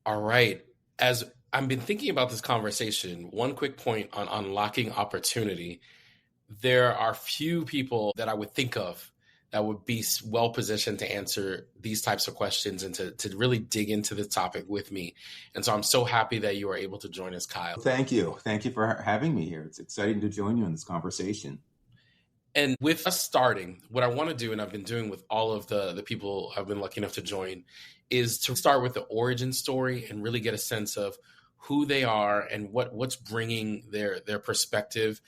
All right. As I've been thinking about this conversation, one quick point on unlocking opportunity. There are few people that I would think of that would be well positioned to answer these types of questions and to really dig into the topic with me. And so I'm so happy that you are able to join us, Kyle. Thank you. Thank you for having me here. It's exciting to join you in this conversation. And with us starting, what I want to do, and I've been doing with all of the people I've been lucky enough to join, is to start with the origin story and really get a sense of who they are and what's bringing their perspective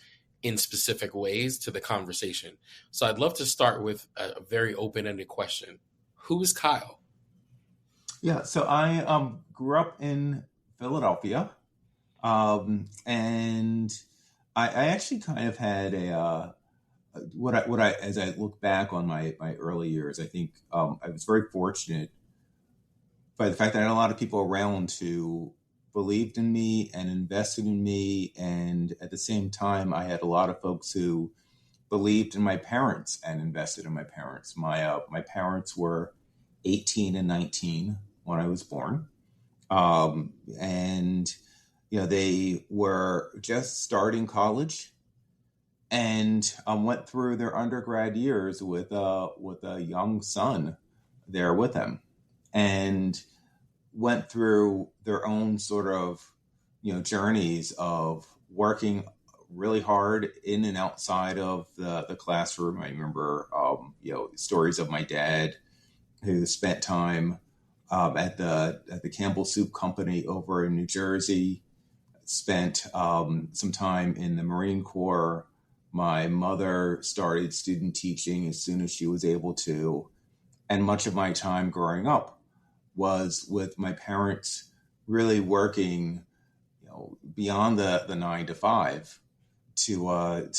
in specific ways to the conversation. So I'd love to start with a very open-ended question. Who is Kyle? Yeah, so I grew up in Philadelphia, and I actually kind of had what I as I look back on my early years, I think I was very fortunate by the fact that I had a lot of people around who believed in me and invested in me, and at the same time, I had a lot of folks who believed in my parents and invested in my parents. My parents were 18 and 19 when I was born, and they were just starting college and went through their undergrad years with a young son there with them, and went through their own sort of journeys of working really hard in and outside of the classroom. I remember stories of my dad who spent time at the Campbell Soup Company over in New Jersey, spent some time in the Marine Corps. My mother started student teaching as soon as she was able to, and much of my time growing up was with my parents really working, beyond the 9 to 5 to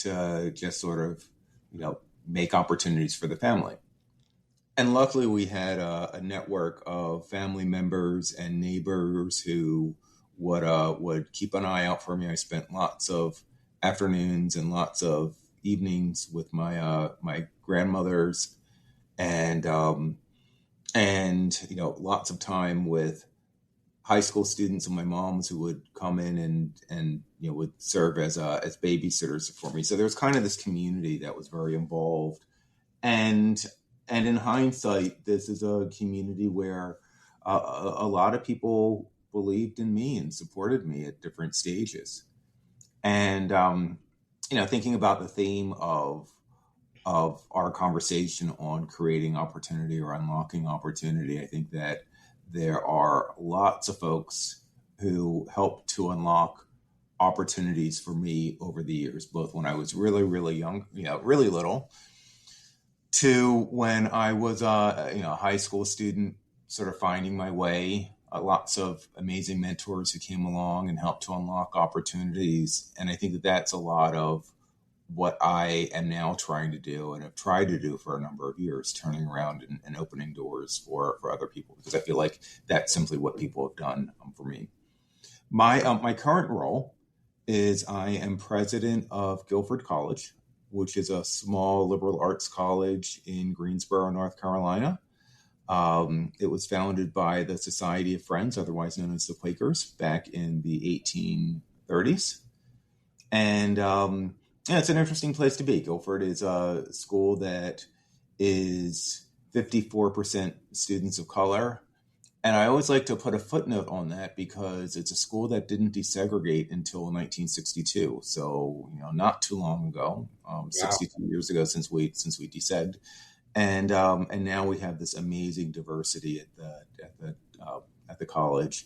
just sort of, make opportunities for the family. And luckily we had a network of family members and neighbors who would keep an eye out for me. I spent lots of afternoons and lots of evenings with my grandmothers, and lots of time with high school students and my moms who would come in and would serve as babysitters for me. So there was kind of this community that was very involved, and in hindsight, this is a community where a lot of people believed in me and supported me at different stages. And thinking about the theme of our conversation on creating opportunity or unlocking opportunity, I think that there are lots of folks who helped to unlock opportunities for me over the years, both when I was really, really young, really little, to when I was a high school student, sort of finding my way. Lots of amazing mentors who came along and helped to unlock opportunities. And I think that that's a lot of what I am now trying to do and have tried to do for a number of years, turning around and opening doors for other people, because I feel like that's simply what people have done for me. My current role is I am president of Guilford College, which is a small liberal arts college in Greensboro, North Carolina. It was founded by the Society of Friends, otherwise known as the Quakers, back in the 1830s. And it's an interesting place to be. Guilford is a school that is 54% students of color. And I always like to put a footnote on that because it's a school that didn't desegregate until 1962. So, not too long ago, 62 years ago since we desegregated. And now we have this amazing diversity at the college.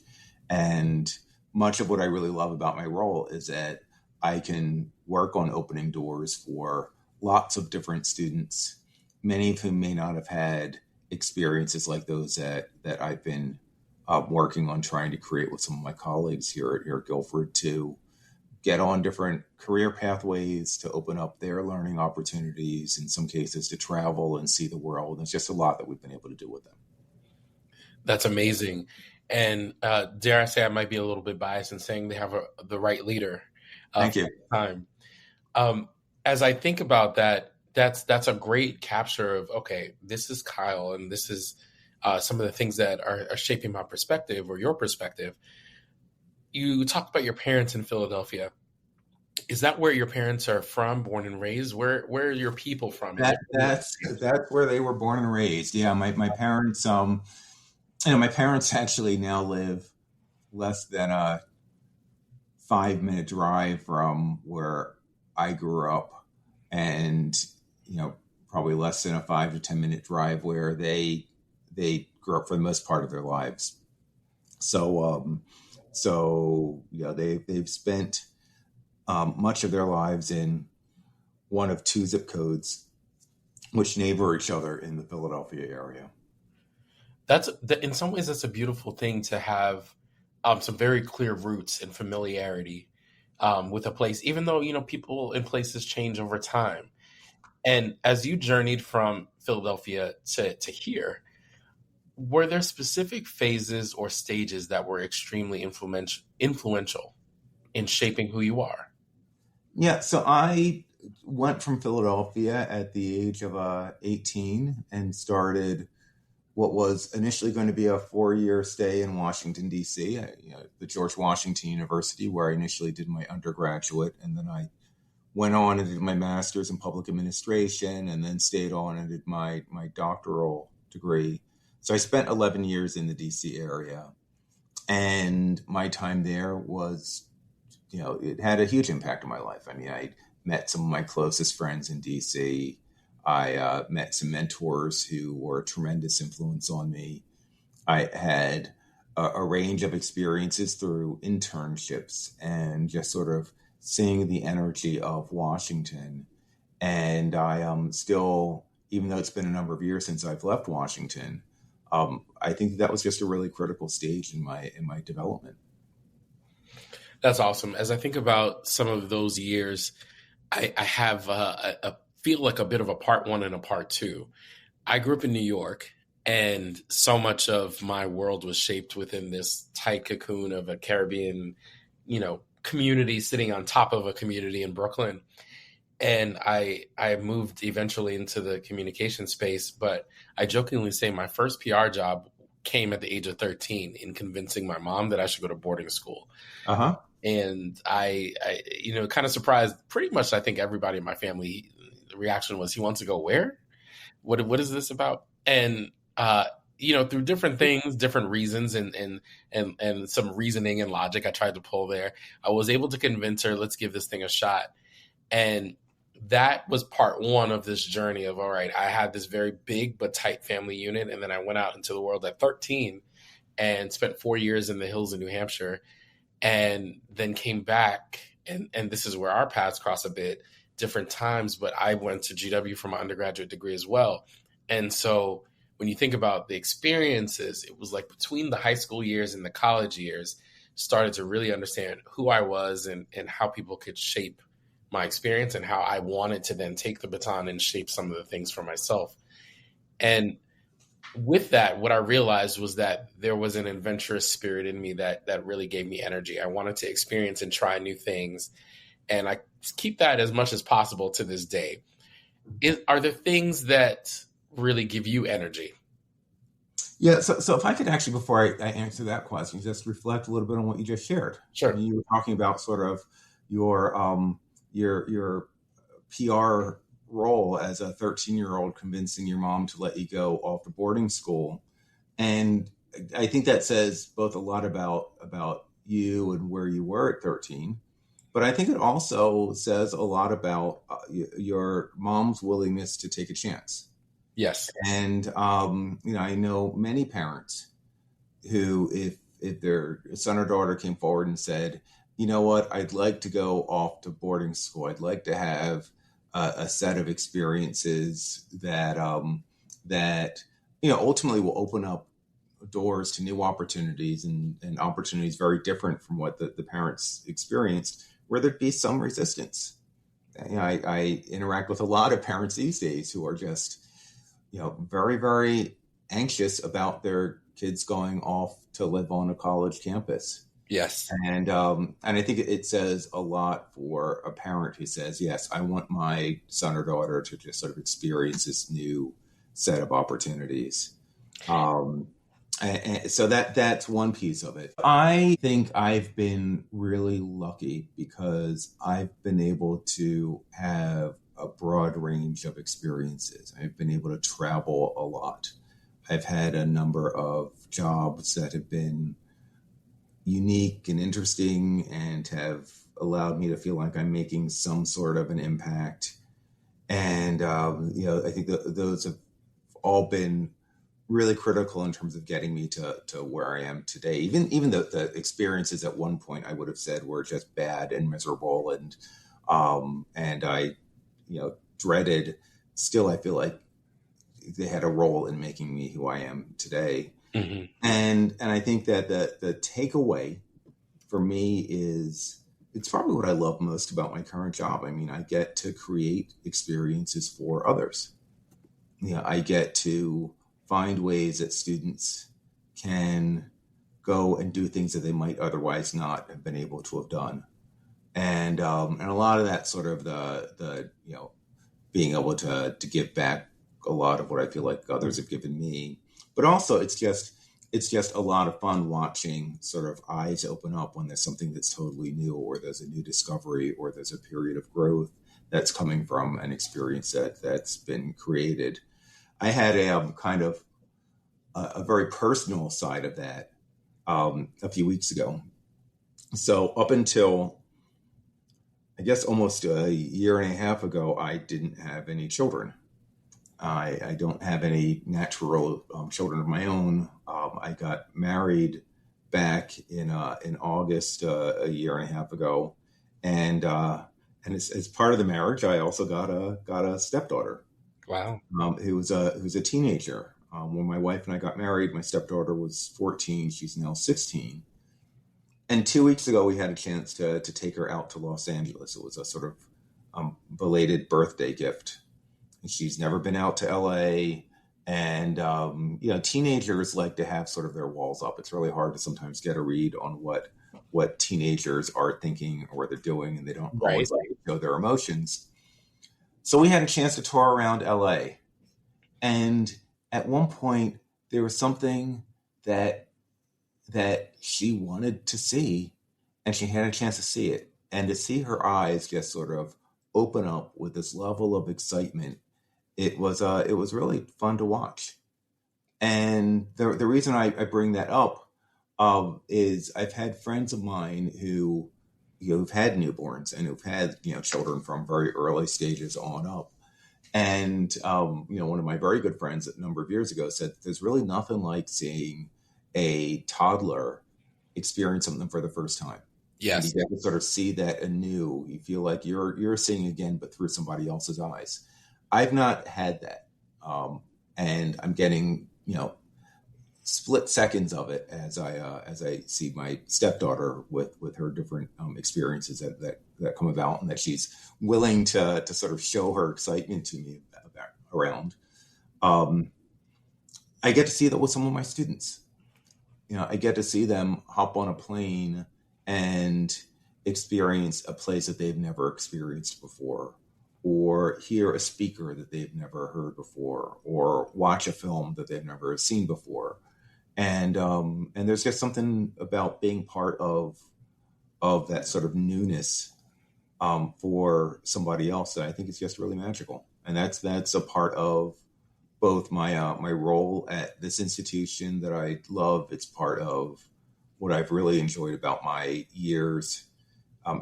And much of what I really love about my role is that I can work on opening doors for lots of different students, many of whom may not have had experiences like those that I've been working on trying to create with some of my colleagues here at Guilford, to get on different career pathways, to open up their learning opportunities, in some cases to travel and see the world. It's just a lot that we've been able to do with them. That's amazing. And dare I say I might be a little bit biased in saying they have the right leader. Thank you. Time. As I think about that, that's a great capture of, okay, this is Kyle, and this is some of the things that are shaping my perspective or your perspective. You talked about your parents in Philadelphia. Is that where your parents are from, born and raised? Where are your people from? Is it That's where they were born and raised. Yeah, my parents my parents actually now live less than a 5-minute drive from where I grew up, and probably less than a 5 to 10 minute drive where they grew up for the most part of their lives. So they've spent much of their lives in one of two zip codes which neighbor each other in the Philadelphia area. In some ways that's a beautiful thing to have, some very clear roots and familiarity with a place, even though people and places change over time. And as you journeyed from Philadelphia to here, were there specific phases or stages that were extremely influential in shaping who you are? Yeah, so I went from Philadelphia at the age of 18 and started what was initially going to be a 4-year stay in Washington, D.C., the George Washington University, where I initially did my undergraduate. And then I went on and did my master's in public administration, and then stayed on and did my doctoral degree. So I spent 11 years in the D.C. area. And my time there was, it had a huge impact on my life. I mean, I met some of my closest friends in D.C., I met some mentors who were a tremendous influence on me. I had a range of experiences through internships and just sort of seeing the energy of Washington. And I am still, even though it's been a number of years since I've left Washington, I think that was just a really critical stage in my development. That's awesome. As I think about some of those years, I have feel like a bit of a part one and a part two. I grew up in New York, and so much of my world was shaped within this tight cocoon of a Caribbean, community sitting on top of a community in Brooklyn. And I moved eventually into the communication space, but I jokingly say my first PR job came at the age of 13 in convincing my mom that I should go to boarding school. Uh-huh. And I kind of surprised pretty much, I think, everybody in my family. The reaction was, he wants to go where? What is this about? And through different things, different reasons, and some reasoning and logic I tried to pull there, I was able to convince her, let's give this thing a shot. And that was part one of this journey of, all right, I had this very big but tight family unit, and then I went out into the world at 13 and spent 4 years in the hills of New Hampshire, and then came back, and this is where our paths cross a bit, different times, but I went to GW for my undergraduate degree as well. And so when you think about the experiences, it was like between the high school years and the college years, started to really understand who I was and how people could shape my experience, and how I wanted to then take the baton and shape some of the things for myself. And with that, what I realized was that there was an adventurous spirit in me that really gave me energy. I wanted to experience and try new things. And I keep that as much as possible to this day. Are there things that really give you energy? Yeah. So if I could actually, before I answer that question, just reflect a little bit on what you just shared. Sure. I mean, you were talking about sort of your PR role as a 13-year-old convincing your mom to let you go off to boarding school. And I think that says both a lot about you and where you were at 13. But I think it also says a lot about your mom's willingness to take a chance. Yes. And, I know many parents who, if their son or daughter came forward and said, you know what, I'd like to go off to boarding school, I'd like to have a set of experiences that ultimately will open up doors to new opportunities and opportunities very different from what the parents experienced, where there'd be some resistance. I interact with a lot of parents these days who are just, very, very anxious about their kids going off to live on a college campus. Yes. And I think it says a lot for a parent who says, yes, I want my son or daughter to just sort of experience this new set of opportunities. Um, and so that's one piece of it. I think I've been really lucky because I've been able to have a broad range of experiences. I've been able to travel a lot. I've had a number of jobs that have been unique and interesting and have allowed me to feel like I'm making some sort of an impact. And I think those have all been really critical in terms of getting me to where I am today. Even the experiences at one point I would have said were just bad and miserable and I dreaded. Still, I feel like they had a role in making me who I am today. Mm-hmm. And I think that the takeaway for me is it's probably what I love most about my current job. I mean, I get to create experiences for others. I get to find ways that students can go and do things that they might otherwise not have been able to have done. And a lot of that sort of the being able to give back a lot of what I feel like others have given me. But also it's just a lot of fun watching sort of eyes open up when there's something that's totally new, or there's a new discovery, or there's a period of growth that's coming from an experience that's been created. I had a kind of a very personal side of that a few weeks ago. So up until, I guess, almost a year and a half ago, I didn't have any children. I don't have any natural children of my own. I got married back in August a year and a half ago, and as part of the marriage, I also got a stepdaughter. Wow. Who was a teenager. When my wife and I got married, my stepdaughter was 14. She's now 16. And 2 weeks ago, we had a chance to take her out to Los Angeles. It was a sort of belated birthday gift. And she's never been out to LA. And, teenagers like to have sort of their walls up. It's really hard to sometimes get a read on what teenagers are thinking or what they're doing, and they don't always like to show their emotions. So we had a chance to tour around LA. And at one point, there was something that she wanted to see, and she had a chance to see it. And to see her eyes just sort of open up with this level of excitement, it was really fun to watch. And the reason I bring that up is I've had friends of mine who've had newborns and who've had children from very early stages on up. And one of my very good friends a number of years ago said there's really nothing like seeing a toddler experience something for the first time. Yes. And you get to sort of see that anew. You feel like you're seeing again, but through somebody else's eyes. I've not had that, and I'm getting split seconds of it as I see my stepdaughter with her different experiences that come about, and that she's willing to sort of show her excitement to me around. I get to see that with some of my students. I get to see them hop on a plane and experience a place that they've never experienced before, or hear a speaker that they've never heard before, or watch a film that they've never seen before. And there's just something about being part of that sort of newness for somebody else that I think is just really magical. And that's a part of both my role at this institution that I love. It's part of what I've really enjoyed about my years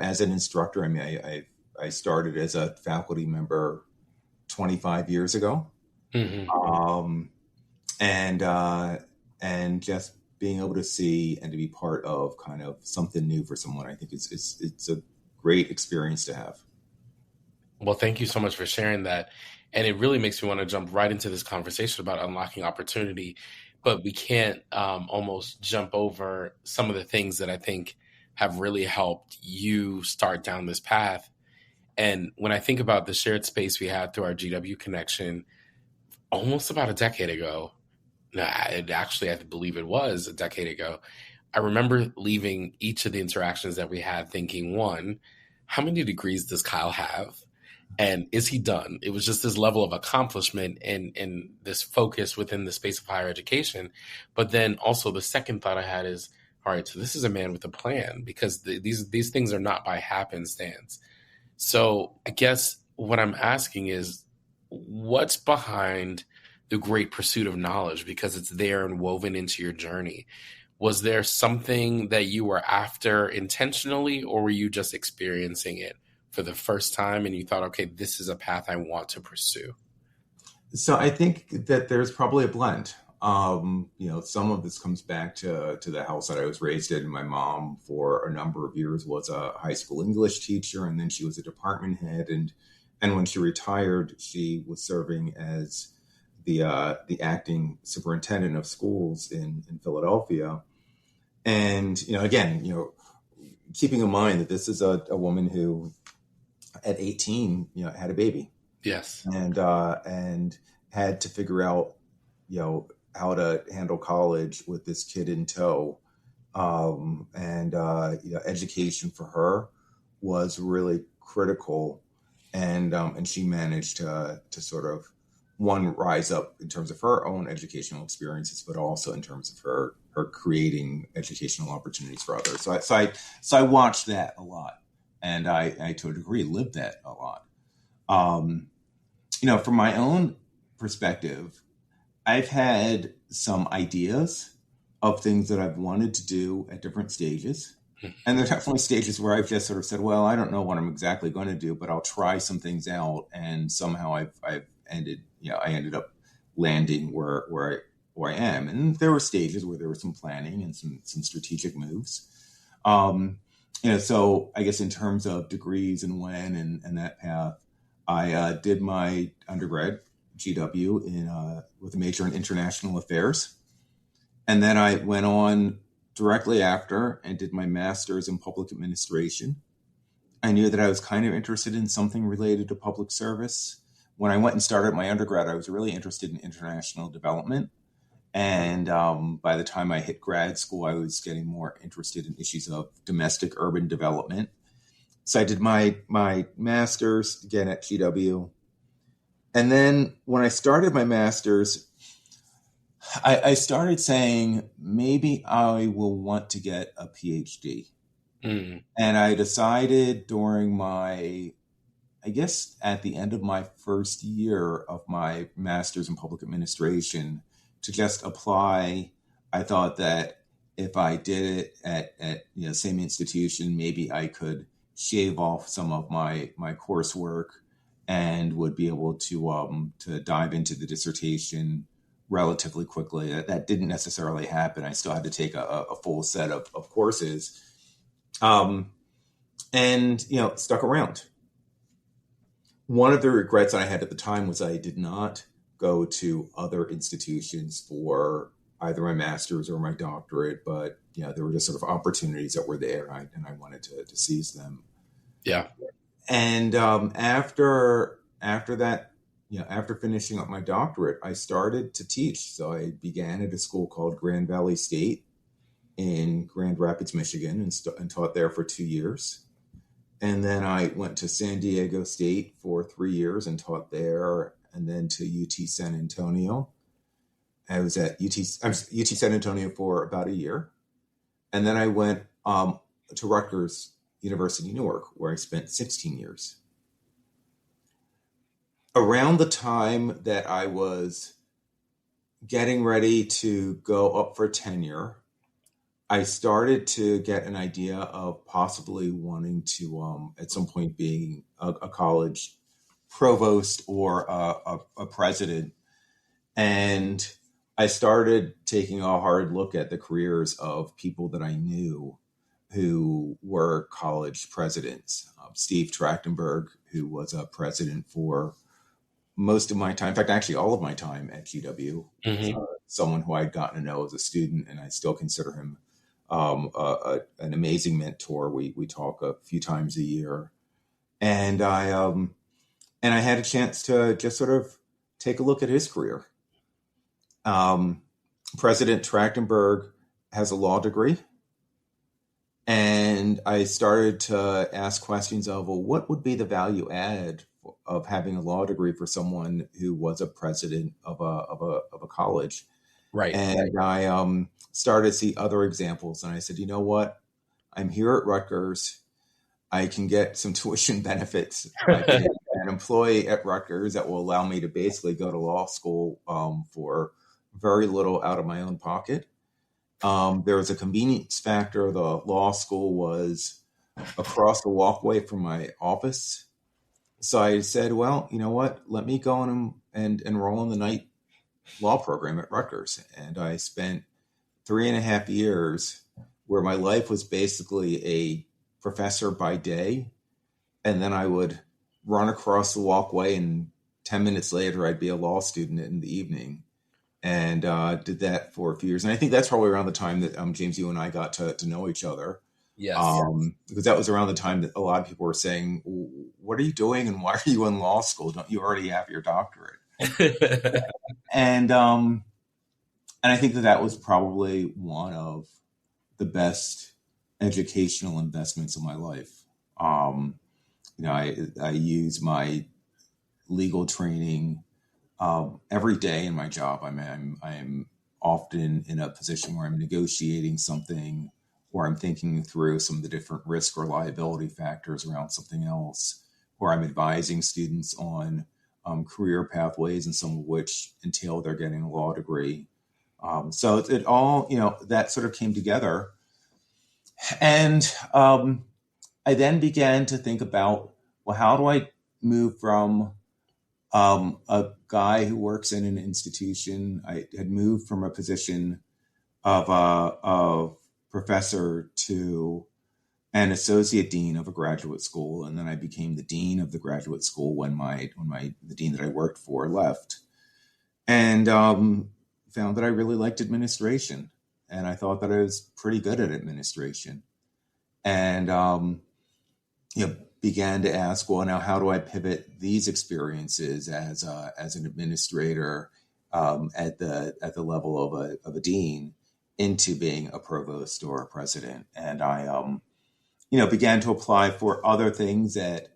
as an instructor. I mean, I started as a faculty member 25 years ago, Mm-hmm. And just being able to see and to be part of kind of something new for someone, I think it's a great experience to have. Well, thank you so much for sharing that. And it really makes me want to jump right into this conversation about unlocking opportunity. But we can't almost jump over some of the things that I think have really helped you start down this path. And when I think about the shared space we had through our GW connection almost about a decade ago, I believe it was a decade ago, I remember leaving each of the interactions that we had thinking, one, how many degrees does Kyle have? And is he done? It was just this level of accomplishment and this focus within the space of higher education. But then also the second thought I had is, all right, so this is a man with a plan, because these things are not by happenstance. So I guess what I'm asking is, what's behind the great pursuit of knowledge? Because it's there and woven into your journey. Was there something that you were after intentionally, or were you just experiencing it for the first time and you thought, okay, this is a path I want to pursue? So I think that there's probably a blend. Some of this comes back to the house that I was raised in. My mom, for a number of years, was a high school English teacher, and then she was a department head. And when she retired, she was serving as the acting superintendent of schools in Philadelphia. And again, keeping in mind that this is a woman who, at 18, had a baby. Yes. And had to figure out, how to handle college with this kid in tow. Education for her was really critical. And she managed to sort of, one, rise up in terms of her own educational experiences, but also in terms of her creating educational opportunities for others. So I watched that a lot, and I to a degree lived that a lot. From my own perspective, I've had some ideas of things that I've wanted to do at different stages. And there are definitely stages where I've just sort of said, well, I don't know what I'm exactly going to do, but I'll try some things out. And somehow I ended up landing where I am. And there were stages where there was some planning and some strategic moves. So I guess in terms of degrees and when and that path, I did my undergrad GW with a major in international affairs. And then I went on directly after and did my master's in public administration. I knew that I was kind of interested in something related to public service. When I went and started my undergrad, I was really interested in international development. And by the time I hit grad school, I was getting more interested in issues of domestic urban development. So I did my master's again at GW. And then when I started my master's, I started saying, maybe I will want to get a PhD. Mm. And I decided during I guess at the end of my first year of my master's in public administration, to just apply. I thought that if I did it at same institution, maybe I could shave off some of my coursework and would be able to dive into the dissertation relatively quickly. That didn't necessarily happen. I still had to take a full set of courses, and stuck around. One of the regrets I had at the time was I did not go to other institutions for either my master's or my doctorate, but there were just sort of opportunities that were there, and I wanted to seize them. Yeah. And after that, after finishing up my doctorate, I started to teach. So I began at a school called Grand Valley State in Grand Rapids, Michigan, and taught there for 2 years. And then I went to San Diego State for 3 years and taught there, and then to UT San Antonio. I was at UT San Antonio for about a year. And then I went to Rutgers University, Newark, where I spent 16 years. Around the time that I was getting ready to go up for tenure, I started to get an idea of possibly wanting to, at some point, being a college provost or a president. And I started taking a hard look at the careers of people that I knew who were college presidents. Steve Trachtenberg, who was a president for most of my time, in fact, actually all of my time at GW, someone who I'd gotten to know as a student, and I still consider him an amazing mentor. We talk a few times a year, and I had a chance to just sort of take a look at his career. President Trachtenberg has a law degree, and I started to ask questions of, well, what would be the value add of having a law degree for someone who was a president of a college. Right. And I started to see other examples. And I said, you know what? I'm here at Rutgers. I can get some tuition benefits. I can get an employee at Rutgers that will allow me to basically go to law school for very little out of my own pocket. There was a convenience factor. The law school was across the walkway from my office. So I said, well, you know what? Let me go and enroll in the night law program at Rutgers. And I spent 3.5 years where my life was basically a professor by day. And then I would run across the walkway, and 10 minutes later, I'd be a law student in the evening. And did that for a few years. And I think that's probably around the time that, James, you and I got to know each other. Yes. Because that was around the time that a lot of people were saying, what are you doing and why are you in law school? Don't you already have your doctorate? And I think that was probably one of the best educational investments of my life. I use my legal training every day in my job. I'm often in a position where I'm negotiating something, or I'm thinking through some of the different risk or liability factors around something else, or I'm advising students on career pathways, and some of which entail they're getting a law degree. So it all, that sort of came together. And I then began to think about, well, how do I move from a guy who works in an institution? I had moved from a position of professor to an associate dean of a graduate school, and then I became the dean of the graduate school when the dean that I worked for left, and found that I really liked administration, and I thought that I was pretty good at administration, and began to ask, well, now how do I pivot these experiences as an administrator at the level of a dean into being a provost or a president? And I began to apply for other things that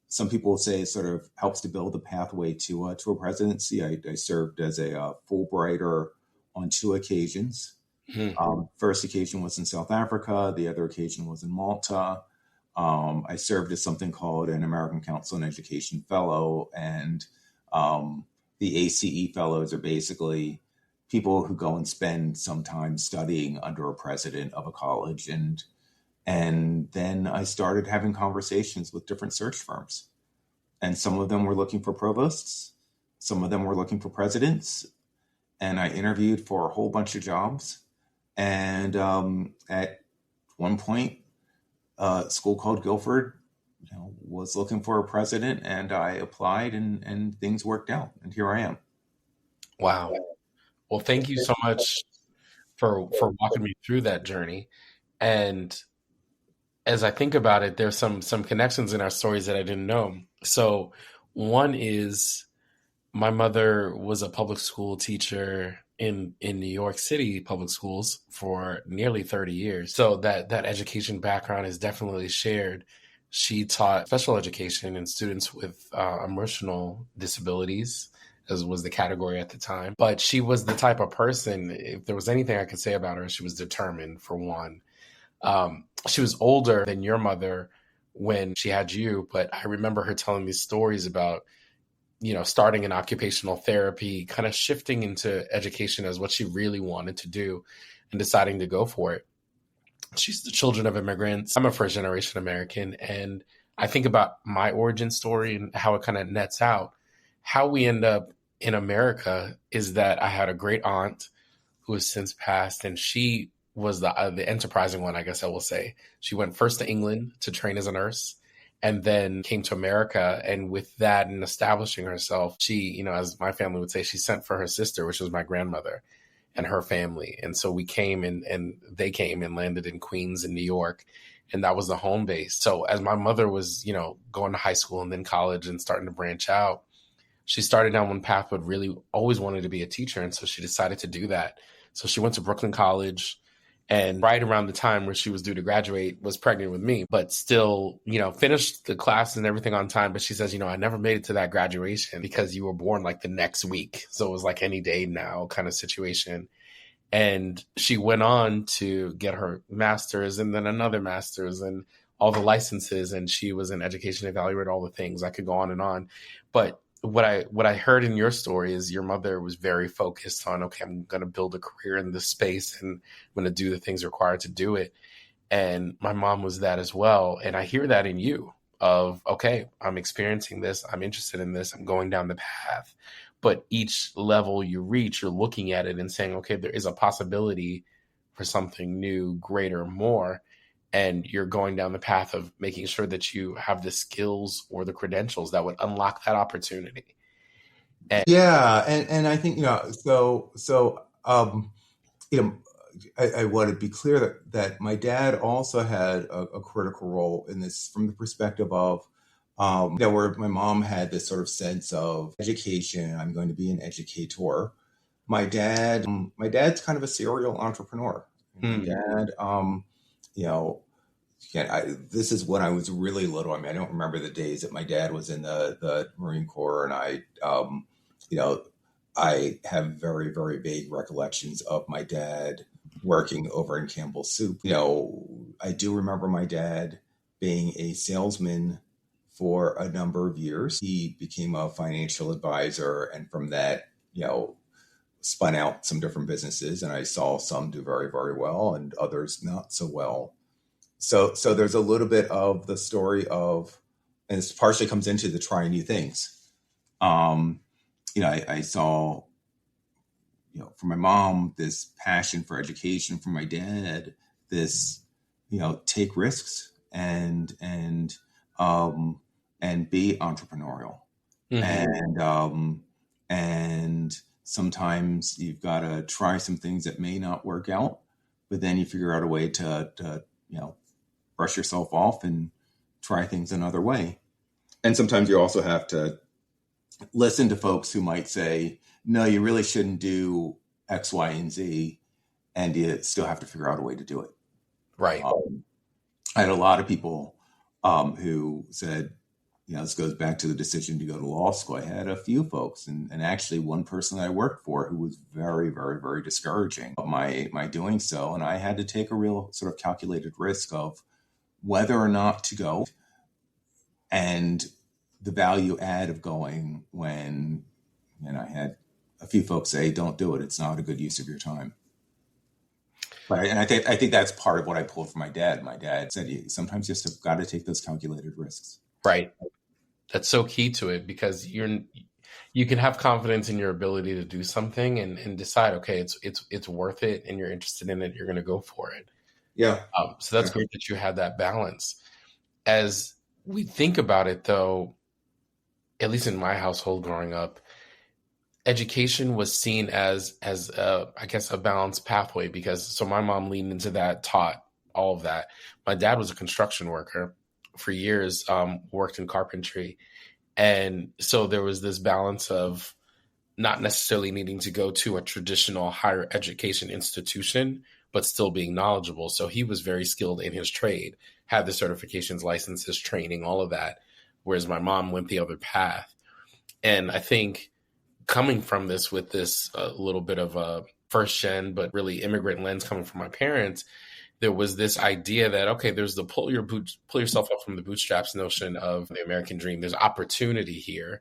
some people say sort of helps to build a pathway to a presidency. I served as a Fulbrighter on 2 occasions. First occasion was in South Africa. The other occasion was in Malta. I served as something called an American Council on Education Fellow, and the ACE Fellows are basically people who go and spend some time studying under a president of a college. And then I started having conversations with different search firms, and some of them were looking for provosts, some of them were looking for presidents, and I interviewed for a whole bunch of jobs. And at one point, a school called Guilford, was looking for a president, and I applied, and things worked out, and here I am. Wow. Well, thank you so much for walking me through that journey. And as I think about it, there's some connections in our stories that I didn't know. So one is, my mother was a public school teacher in New York City public schools for nearly 30 years. So that education background is definitely shared. She taught special education and students with emotional disabilities, as was the category at the time. But she was the type of person, if there was anything I could say about her, she was determined, for one. She was older than your mother when she had you, but I remember her telling me stories about, starting in occupational therapy, kind of shifting into education as what she really wanted to do, and deciding to go for it. She's the children of immigrants. I'm a first generation American, and I think about my origin story and how it kind of nets out. How we end up in America is that I had a great aunt who has since passed, and she was the enterprising one, I guess I will say. She went first to England to train as a nurse, and then came to America. And with that and establishing herself, she, as my family would say, she sent for her sister, which was my grandmother, and her family. And so we came and they came and landed in Queens in New York. And that was the home base. So as my mother was, going to high school and then college and starting to branch out, she started down one path, but really always wanted to be a teacher. And so she decided to do that. So she went to Brooklyn College And right around the time where she was due to graduate, was pregnant with me, but still, finished the classes and everything on time. But she says, I never made it to that graduation because you were born like the next week. So it was like any day now kind of situation. And she went on to get her master's and then another master's and all the licenses. And she was an education evaluator, all the things. I could go on and on. But what I heard in your story is your mother was very focused on, okay, I'm going to build a career in this space and I'm going to do the things required to do it. And my mom was that as well. And I hear that in you of, okay, I'm experiencing this. I'm interested in this. I'm going down the path. But each level you reach, you're looking at it and saying, okay, there is a possibility for something new, greater, more. And you're going down the path of making sure that you have the skills or the credentials that would unlock that opportunity. Yeah. And I think, I want to be clear that my dad also had a critical role in this from the perspective of, where my mom had this sort of sense of education. I'm going to be an educator. My dad's kind of a serial entrepreneur. My dad, this is when I was really little. I mean, I don't remember the days that my dad was in the Marine Corps, and I have very, very vague recollections of my dad working over in Campbell's Soup. I do remember my dad being a salesman for a number of years. He became a financial advisor, and from that, spun out some different businesses, and I saw some do very, very well and others not so well. So there's a little bit of the story of, and this partially comes into the trying new things. I saw, from my mom, this passion for education. From my dad, this, take risks and be entrepreneurial. And sometimes you've got to try some things that may not work out, but then you figure out a way to brush yourself off and try things another way. And sometimes you also have to listen to folks who might say, no, you really shouldn't do X, Y, and Z, and you still have to figure out a way to do it. Right. I had a lot of people who said, this goes back to the decision to go to law school. I had a few folks, and actually one person I worked for who was very, very, very discouraging of my doing so. And I had to take a real sort of calculated risk of whether or not to go, and the value add of going when, I had a few folks say, don't do it. It's not a good use of your time. Right. And I think that's part of what I pulled from my dad. My dad said, sometimes you just have got to take those calculated risks. Right. That's so key to it, because you can have confidence in your ability to do something and decide, okay, it's worth it, and you're interested in it. You're going to go for it. Yeah. So that's great that you had that balance. As we think about it, though, at least in my household growing up, education was seen as I guess, a balanced pathway, because my mom leaned into that, taught all of that. My dad was a construction worker for years, worked in carpentry. And so there was this balance of not necessarily needing to go to a traditional higher education institution, but still being knowledgeable. So he was very skilled in his trade, had the certifications, licenses, training, all of that. Whereas my mom went the other path. And I think coming from this with this little bit of a first gen, but really immigrant lens coming from my parents, there was this idea that, okay, there's the pull yourself up from the bootstraps notion of the American dream. There's opportunity here,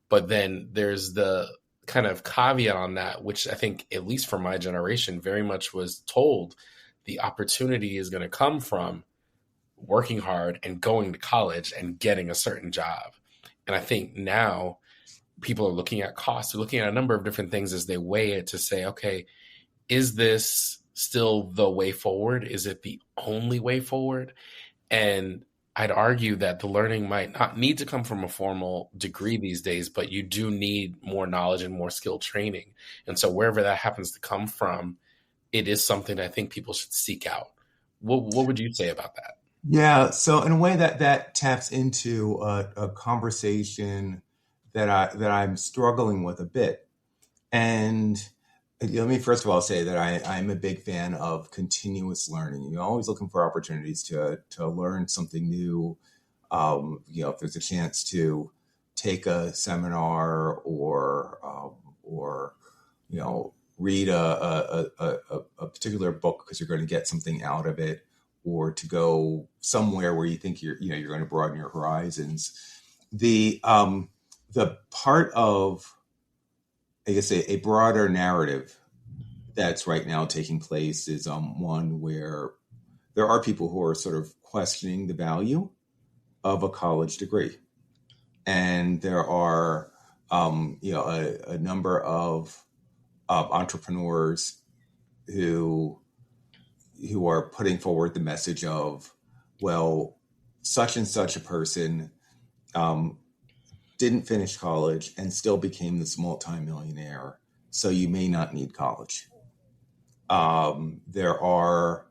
but then there's the kind of caveat on that, which I think, at least for my generation, very much was told the opportunity is going to come from working hard and going to college and getting a certain job. And I think now people are looking at costs, they're looking at a number of different things as they weigh it to say, okay, is this still the way forward? Is it the only way forward? And I'd argue that the learning might not need to come from a formal degree these days, but you do need more knowledge and more skill training. And so wherever that happens to come from, it is something I think people should seek out. What would you say about that? Yeah. So in a way that taps into a conversation that I'm struggling with a bit. And Let me first of all say that I'm a big fan of continuous learning. You're always looking for opportunities to learn something new. If there's a chance to take a seminar or read a particular book because you're going to get something out of it, or to go somewhere where you think you're going to broaden your horizons. The part of, I guess, a broader narrative that's right now taking place is one where there are people who are sort of questioning the value of a college degree, and there are a number of entrepreneurs who are putting forward the message of, well, such and such a person um, didn't finish college and still became this multimillionaire, so you may not need college. There are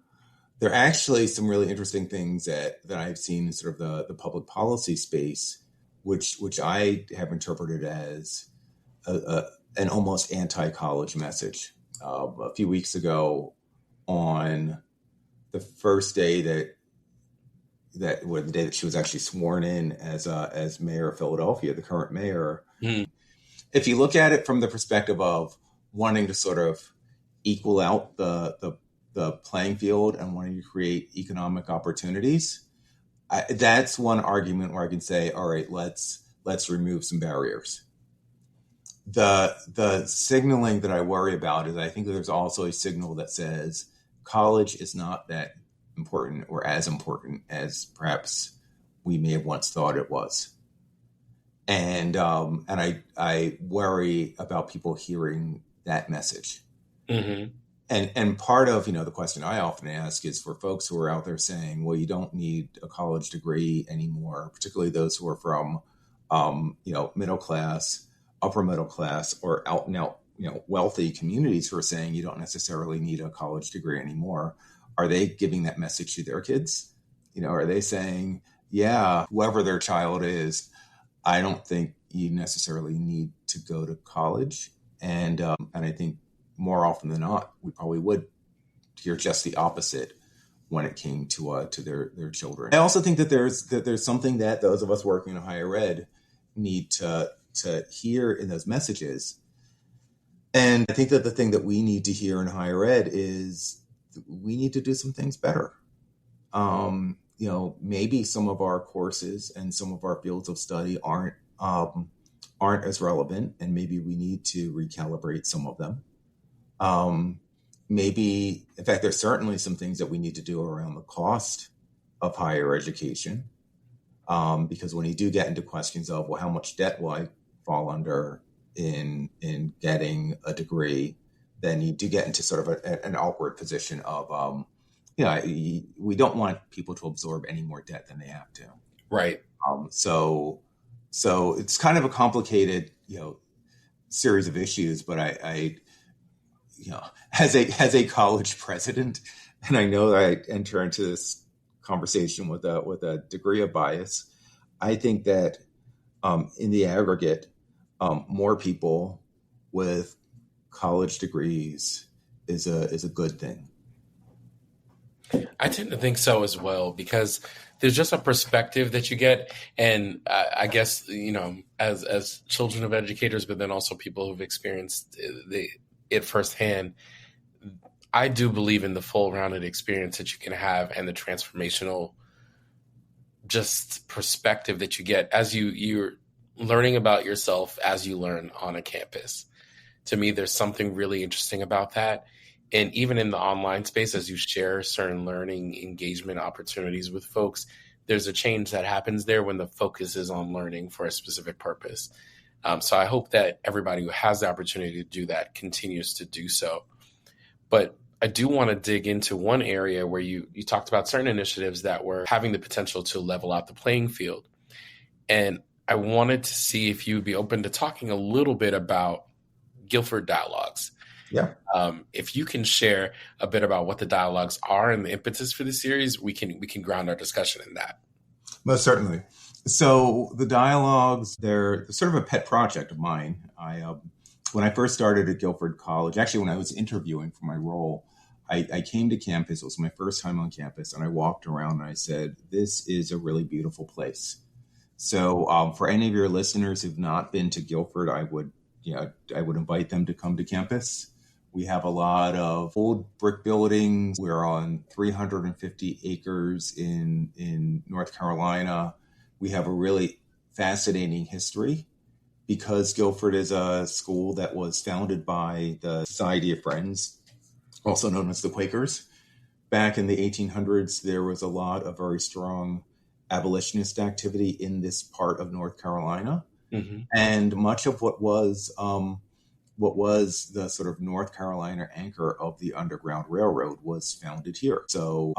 actually some really interesting things that I've seen in sort of the public policy space, which I have interpreted as an almost anti-college message. A few weeks ago, on the first day the day that she was actually sworn in as mayor of Philadelphia, the current mayor. Mm. If you look at it from the perspective of wanting to sort of equal out the playing field and wanting to create economic opportunities, that's one argument where I can say, all right, let's remove some barriers. The signaling that I worry about is I think that there's also a signal that says college is not that important or as important as perhaps we may have once thought it was. And I worry about people hearing that message. Mm-hmm. And part of the question I often ask is for folks who are out there saying, well, you don't need a college degree anymore, particularly those who are from middle class, upper middle class, or out and out wealthy communities who are saying you don't necessarily need a college degree anymore. Are they giving that message to their kids? Are they saying, yeah, whoever their child is, I don't think you necessarily need to go to college. And I think more often than not, we probably would hear just the opposite when it came to their children. I also think that there's something that those of us working in higher ed need to hear in those messages. And I think that the thing that we need to hear in higher ed is we need to do some things better. Maybe some of our courses and some of our fields of study aren't as relevant, and maybe we need to recalibrate some of them. Maybe, in fact, there's certainly some things that we need to do around the cost of higher education, because when you do get into questions of, well, how much debt will I fall under in getting a degree, then you do get into sort of an awkward position of, we don't want people to absorb any more debt than they have to. Right. So it's kind of a complicated, series of issues, but I as a college president, and I know that I enter into this conversation with a degree of bias, I think that in the aggregate, more people with college degrees is a good thing. I tend to think so as well, because there's just a perspective that you get. And I guess, as children of educators, but then also people who've experienced it firsthand, I do believe in the full rounded experience that you can have and the transformational just perspective that you get as you're learning about yourself as you learn on a campus. To me, there's something really interesting about that. And even in the online space, as you share certain learning engagement opportunities with folks, there's a change that happens there when the focus is on learning for a specific purpose. So I hope that everybody who has the opportunity to do that continues to do so. But I do want to dig into one area where you talked about certain initiatives that were having the potential to level out the playing field. And I wanted to see if you'd be open to talking a little bit about Guilford Dialogues. Yeah. If you can share a bit about what the dialogues are and the impetus for the series, we can ground our discussion in that. Most certainly. So the dialogues, they're sort of a pet project of mine. I When I first started at Guilford College, actually when I was interviewing for my role, I came to campus. It was my first time on campus, and I walked around and I said, "This is a really beautiful place." So, for any of your listeners who've not been to Guilford, I would invite them to come to campus. We have a lot of old brick buildings. We're on 350 acres in North Carolina. We have a really fascinating history because Guilford is a school that was founded by the Society of Friends, also known as the Quakers. Back in the 1800s, there was a lot of very strong abolitionist activity in this part of North Carolina. Mm-hmm. And much of what was the sort of North Carolina anchor of the Underground Railroad was founded here. So,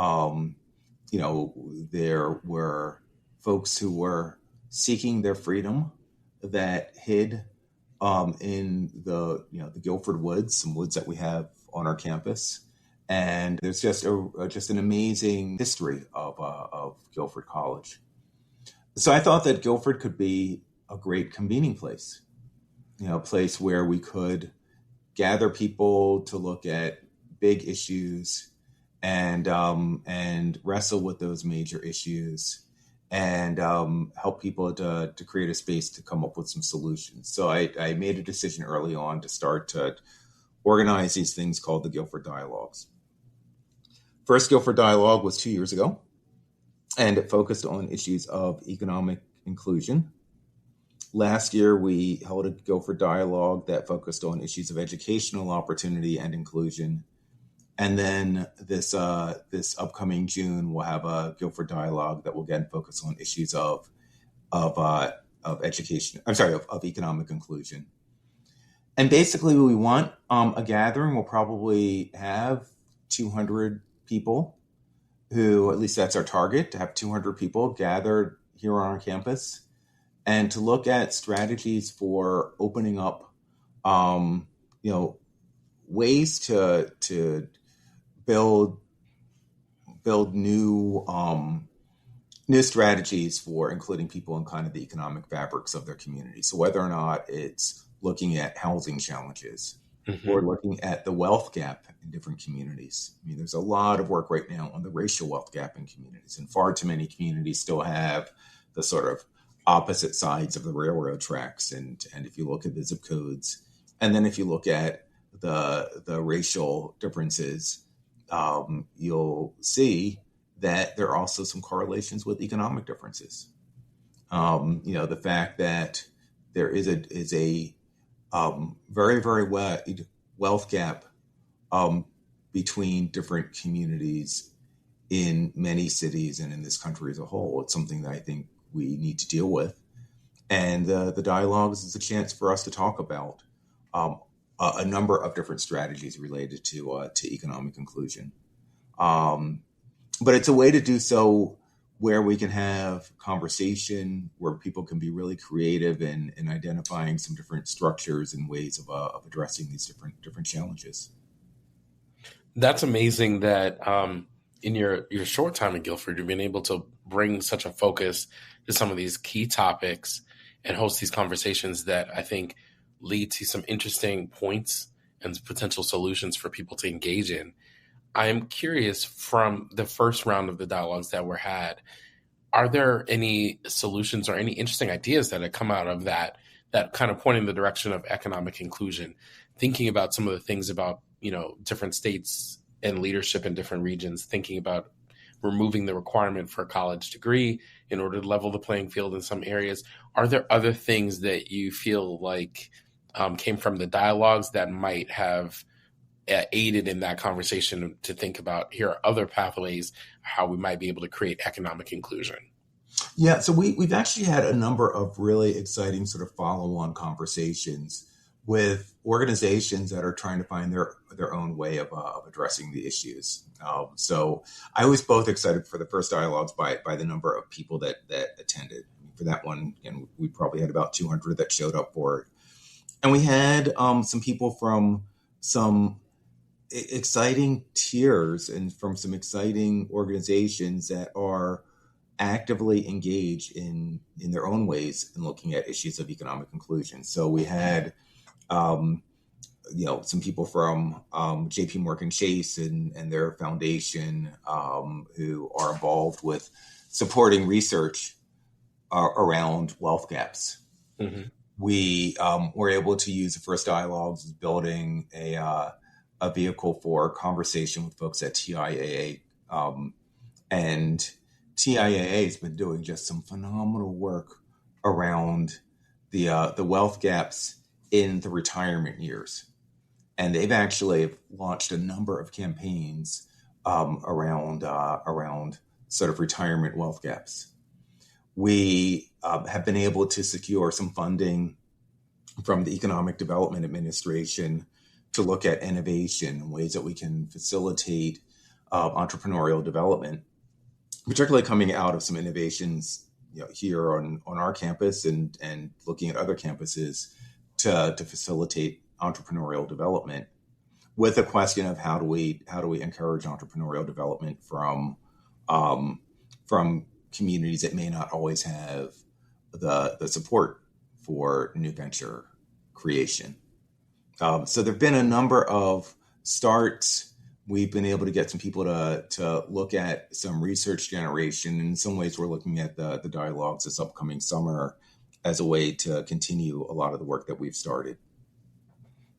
there were folks who were seeking their freedom that hid in the Guilford Woods, some woods that we have on our campus. And there's just an amazing history of Guilford College. So I thought that Guilford could be a great convening place, a place where we could gather people to look at big issues and wrestle with those major issues and help people to create a space to come up with some solutions. So I made a decision early on to start to organize these things called the Guilford Dialogues. First Guilford Dialogue was 2 years ago, and it focused on issues of economic inclusion. Last year, we held a Guilford Dialogue that focused on issues of educational opportunity and inclusion. And then this upcoming June, we'll have a Guilford Dialogue that will again focus on issues of education. Of economic inclusion. And basically, we want a gathering. We'll probably have 200 people who, at least that's our target, to have 200 people gathered here on our campus and to look at strategies for opening up, ways to build new strategies for including people in kind of the economic fabrics of their community. So whether or not it's looking at housing challenges, mm-hmm. or looking at the wealth gap in different communities. I mean, there's a lot of work right now on the racial wealth gap in communities, and far too many communities still have the sort of opposite sides of the railroad tracks. And if you look at the zip codes, and then if you look at the racial differences, you'll see that there are also some correlations with economic differences. The fact that there is a very, very wide wealth gap between different communities in many cities and in this country as a whole. It's something that I think we need to deal with. And the dialogues is a chance for us to talk about a number of different strategies related to economic inclusion. But it's a way to do so where we can have conversation, where people can be really creative in identifying some different structures and ways of addressing these different challenges. That's amazing that in your short time in Guilford, you've been able to bring such a focus to some of these key topics and host these conversations that I think lead to some interesting points and potential solutions for people to engage in. I'm curious, from the first round of the dialogues that were had, are there any solutions or any interesting ideas that have come out of that kind of point in the direction of economic inclusion, thinking about some of the things about, different states and leadership in different regions, thinking about removing the requirement for a college degree in order to level the playing field in some areas? Are there other things that you feel like came from the dialogues that might have aided in that conversation to think about, here are other pathways, how we might be able to create economic inclusion? Yeah, so we've actually had a number of really exciting sort of follow-on conversations with organizations that are trying to find their own way of addressing the issues. So I was both excited for the first dialogues by the number of people that attended. For that one, we probably had about 200 that showed up for it. And we had some people from some exciting tiers and from some exciting organizations that are actively engaged in their own ways in looking at issues of economic inclusion. So we had some people from JP Morgan Chase and their foundation who are involved with supporting research around wealth gaps. Mm-hmm. We were able to use the First Dialogues as building a vehicle for conversation with folks at TIAA. And TIAA has been doing just some phenomenal work around the wealth gaps in the retirement years. And they've actually launched a number of campaigns around sort of retirement wealth gaps. We have been able to secure some funding from the Economic Development Administration to look at innovation and ways that we can facilitate entrepreneurial development, particularly coming out of some innovations here on our campus and looking at other campuses to facilitate entrepreneurial development, with a question of how do we encourage entrepreneurial development from communities that may not always have the support for new venture creation. So there've been a number of starts. We've been able to get some people to look at some research generation. In some ways, we're looking at the dialogues this upcoming summer as a way to continue a lot of the work that we've started.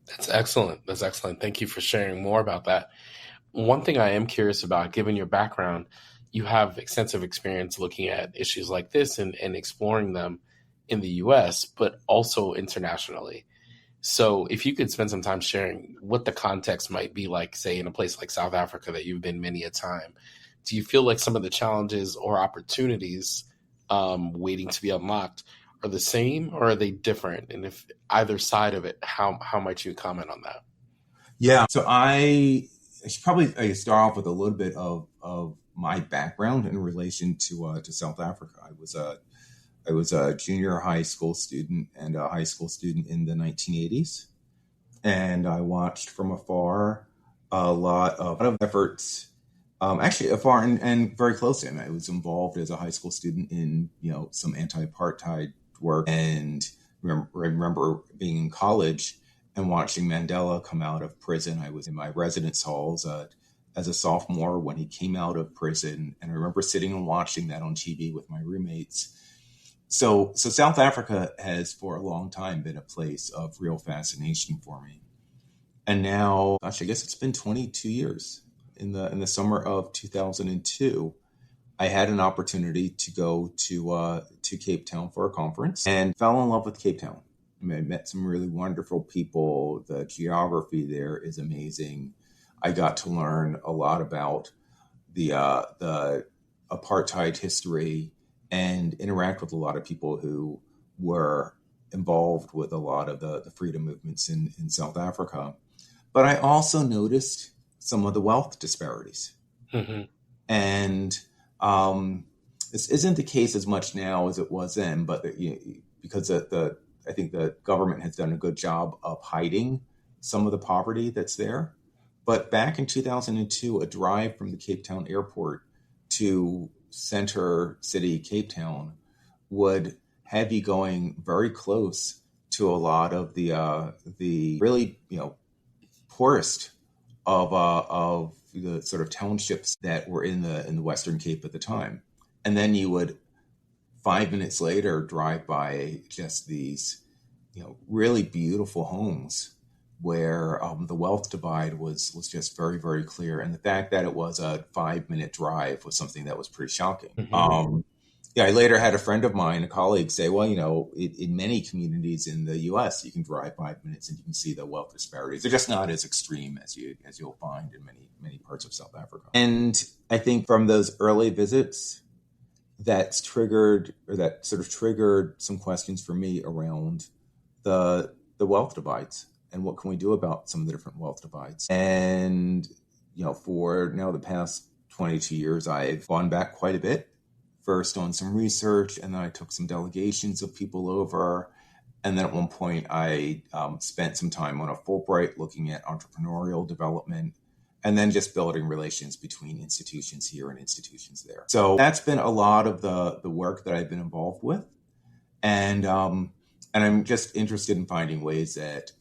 That's excellent. That's excellent. Thank you for sharing more about that. One thing I am curious about, given your background, you have extensive experience looking at issues like this and exploring them in the US, but also internationally. So if you could spend some time sharing what the context might be like, say, in a place like South Africa that you've been many a time, do you feel like some of the challenges or opportunities waiting to be unlocked are the same, or are they different? And if either side of it, how might you comment on that? Yeah, so I should probably start off with a little bit of my background in relation to South Africa. I was a junior high school student and a high school student in the 1980s, and I watched from afar a lot of efforts, actually afar and very close to him. I was involved as a high school student in some anti-apartheid work, and remember being in college and watching Mandela come out of prison. I was in my residence halls as a sophomore when he came out of prison, and I remember sitting and watching that on TV with my roommates. So South Africa has for a long time been a place of real fascination for me. And now, gosh, I guess it's been 22 years. In the summer of 2002, I had an opportunity to go to Cape Town for a conference and fell in love with Cape Town. I met some really wonderful people. The geography there is amazing. I got to learn a lot about the apartheid history and interact with a lot of people who were involved with a lot of the freedom movements in South Africa. But I also noticed some of the wealth disparities. Mm-hmm. And this isn't the case as much now as it was then, but because I think the government has done a good job of hiding some of the poverty that's there. But back in 2002, a drive from the Cape Town airport to center city Cape Town would have you going very close to a lot of the really poorest of the sort of townships that were in the Western Cape at the time. And then you would 5 minutes later drive by just these really beautiful homes where the wealth divide was just very, very clear. And the fact that it was a 5-minute drive was something that was pretty shocking. Mm-hmm. I later had a friend of mine, a colleague, say, well, in many communities in the U.S., you can drive 5 minutes and you can see the wealth disparities. They're just not as extreme as you'll find in many parts of South Africa. And I think from those early visits, that sort of triggered some questions for me around the wealth divides and what can we do about some of the different wealth divides. And for now the past 22 years, I've gone back quite a bit. First on some research, and then I took some delegations of people over. And then at one point, I spent some time on a Fulbright looking at entrepreneurial development, and then just building relations between institutions here and institutions there. So that's been a lot of the work that I've been involved with. And I'm just interested in finding ways that,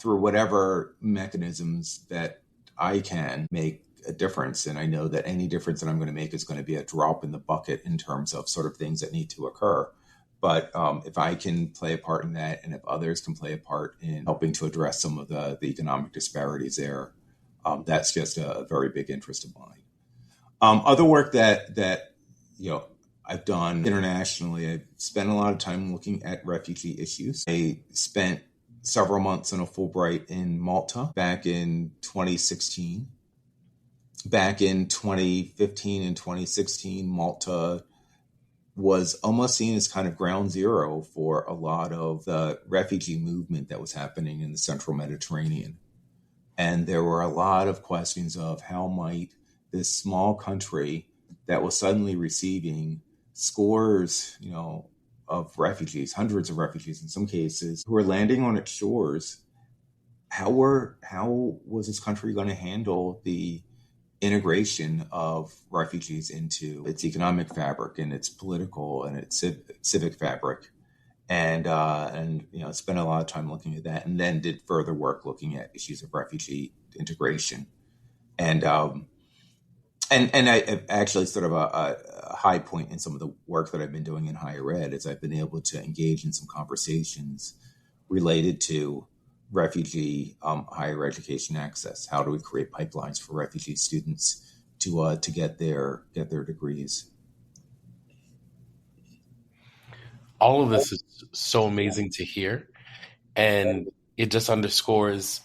through whatever mechanisms that I can make a difference. And I know that any difference that I'm going to make is going to be a drop in the bucket in terms of sort of things that need to occur. But if I can play a part in that, and if others can play a part in helping to address some of the economic disparities there, that's just a very big interest of mine. Other work that I've done internationally, I've spent a lot of time looking at refugee issues. I spent several months on a Fulbright in Malta back in 2016. Back in 2015 and 2016, Malta was almost seen as kind of ground zero for a lot of the refugee movement that was happening in the central Mediterranean. And there were a lot of questions of how might this small country that was suddenly receiving scores, of refugees, hundreds of refugees in some cases, who were landing on its shores, how was this country going to handle the integration of refugees into its economic fabric and its political and its civic fabric, and spent a lot of time looking at that, and then did further work looking at issues of refugee integration, and I actually sort of a high point in some of the work that I've been doing in higher ed is I've been able to engage in some conversations related to refugee higher education access. How do we create pipelines for refugee students to get their degrees? All of this is so amazing to hear, and it just underscores,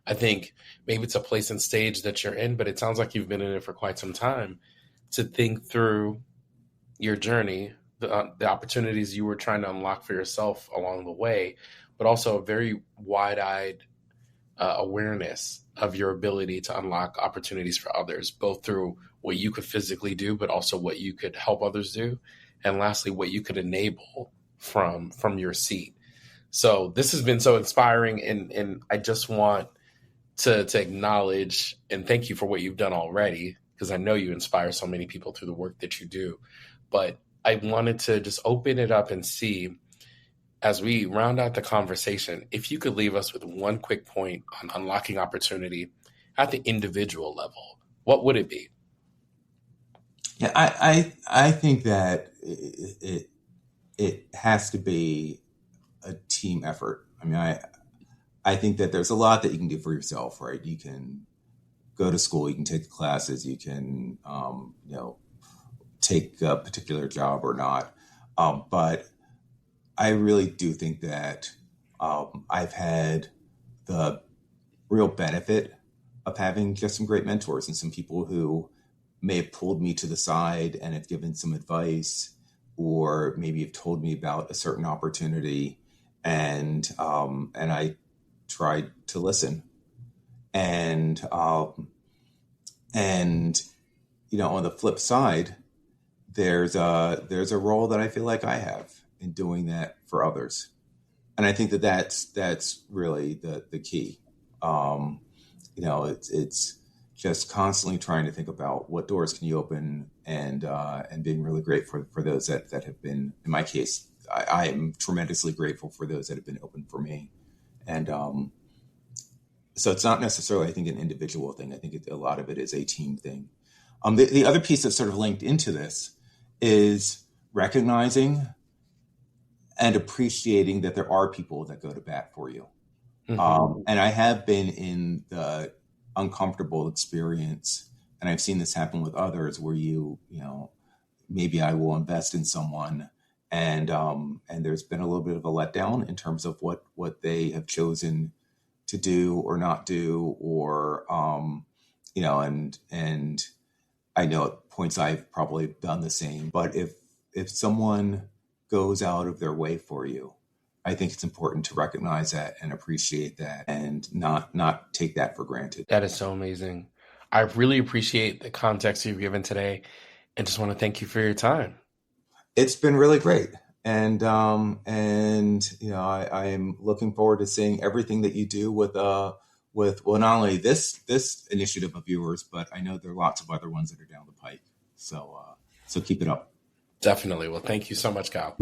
I think, maybe it's a place and stage that you're in, but it sounds like you've been in it for quite some time, to think through your journey, the opportunities you were trying to unlock for yourself along the way, but also a very wide-eyed awareness of your ability to unlock opportunities for others, both through what you could physically do, but also what you could help others do. And lastly, what you could enable from your seat. So this has been so inspiring, and I just want to acknowledge and thank you for what you've done already, because I know you inspire so many people through the work that you do. But I wanted to just open it up and see, as we round out the conversation, if you could leave us with one quick point on unlocking opportunity at the individual level, what would it be? Yeah, I think that it has to be a team effort. I mean, I think that there's a lot that you can do for yourself, right? You can go to school, you can take the classes, you can, take a particular job or not. But I really do think that I've had the real benefit of having just some great mentors and some people who may have pulled me to the side and have given some advice, or maybe have told me about a certain opportunity, and I tried to listen. And on the flip side, there's a role that I feel like I have in doing that for others, and I think that's really the key. It's just constantly trying to think about what doors can you open, and being really grateful for those that have been, in my case, I am tremendously grateful for those that have been open for me. And so it's not necessarily, I think, an individual thing. I think a lot of it is a team thing. The other piece that's sort of linked into this is recognizing and appreciating that there are people that go to bat for you. Mm-hmm. And I have been in the uncomfortable experience, and I've seen this happen with others, where maybe I will invest in someone, and there's been a little bit of a letdown in terms of what they have chosen to do or not do, or and I know at points I've probably done the same. But if someone goes out of their way for you, I think it's important to recognize that and appreciate that, and not take that for granted. That is so amazing. I really appreciate the context you've given today, and just want to thank you for your time. It's been really great. And I am looking forward to seeing everything that you do with not only this initiative of yours, but I know there are lots of other ones that are down the pike. So keep it up. Definitely. Well, thank you so much, Kyle.